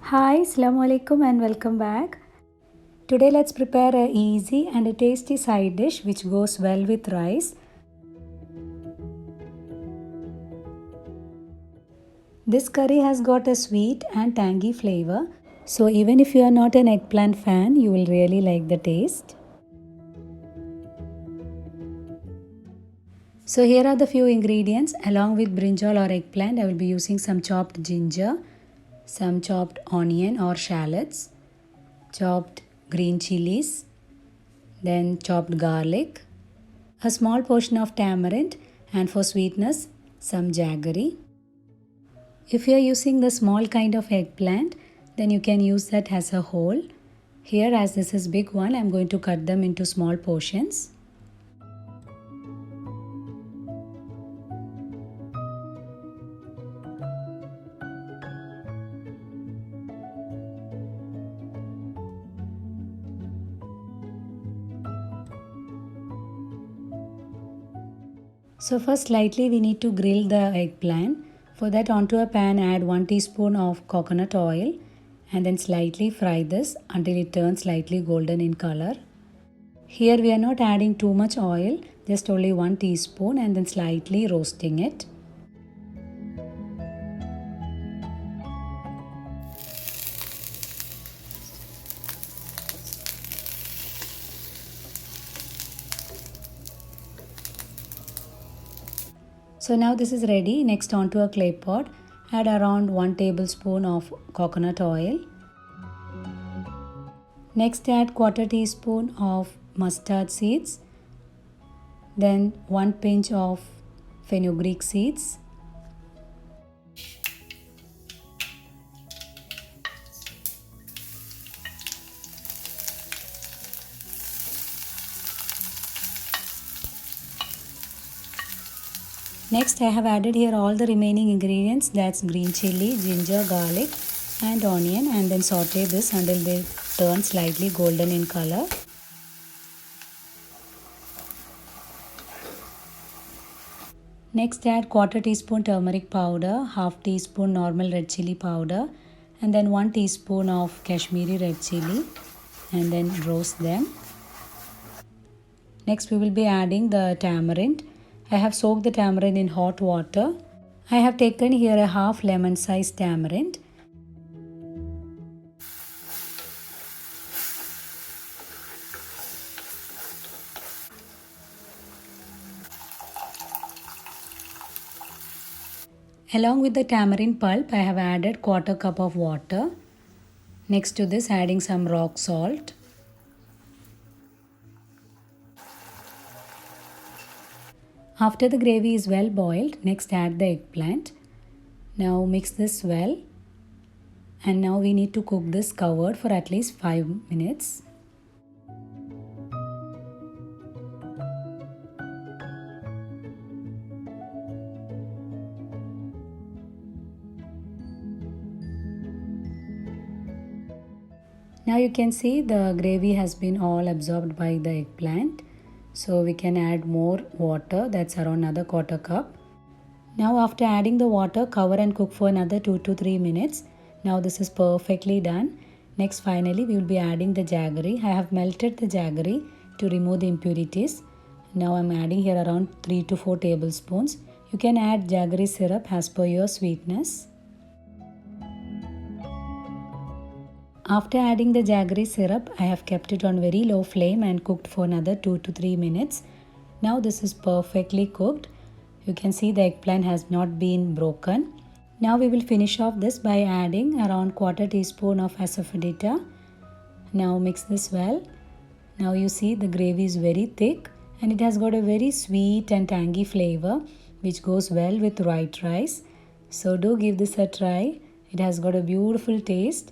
Hi, Assalamu alaikum and welcome back. Today let's prepare a easy and a tasty side dish which goes well with rice. This curry has got a sweet and tangy flavor, so even if you are not an eggplant fan, you will really like the taste. So here are the few ingredients. Along with brinjal or eggplant, I will be using some chopped ginger, some chopped onion or shallots, chopped green chilies, then chopped garlic, a small portion of tamarind, and for sweetness, some jaggery. If you are using the small kind of eggplant, then you can use that as a whole. Here, as this is big one, I am going to cut them into small portions. So first lightly we need to grill the eggplant. For that, onto a pan add 1 teaspoon of coconut oil and then slightly fry this until it turns slightly golden in color. Here we are not adding too much oil, just only 1 teaspoon and then slightly roasting it. So now this is ready. Next, onto a clay pot, add around 1 tablespoon of coconut oil. Next, add quarter teaspoon of mustard seeds, then 1 pinch of fenugreek seeds, Next, I have added here all the remaining ingredients, that's green chili, ginger, garlic and onion, and then saute this until they turn slightly golden in color. Next, add quarter teaspoon turmeric powder, half teaspoon normal red chili powder and then 1 teaspoon of Kashmiri red chili and then roast them. Next, we will be adding the tamarind. I have soaked the tamarind in hot water. I have taken here a half lemon sized tamarind. Along with the tamarind pulp, I have added quarter cup of water. Next to this, adding some rock salt. After the gravy is well boiled, next add the eggplant. Now mix this well. And now we need to cook this covered for at least 5 minutes. Now you can see the gravy has been all absorbed by the eggplant. So we can add more water, that's around another quarter cup. Now after adding the water, cover and cook for another 2 to 3 minutes. Now this is perfectly done. Next, finally we will be adding the jaggery. I have melted the jaggery to remove the impurities. Now I am adding here around 3 to 4 tablespoons. You can add jaggery syrup as per your sweetness. After adding the jaggery syrup, I have kept it on very low flame and cooked for another 2 to 3 minutes. Now this is perfectly cooked. You can see the eggplant has not been broken. Now we will finish off this by adding around quarter teaspoon of asafoetida. Now mix this well. Now you see the gravy is very thick and it has got a very sweet and tangy flavor which goes well with white rice. So do give this a try. It has got a beautiful taste.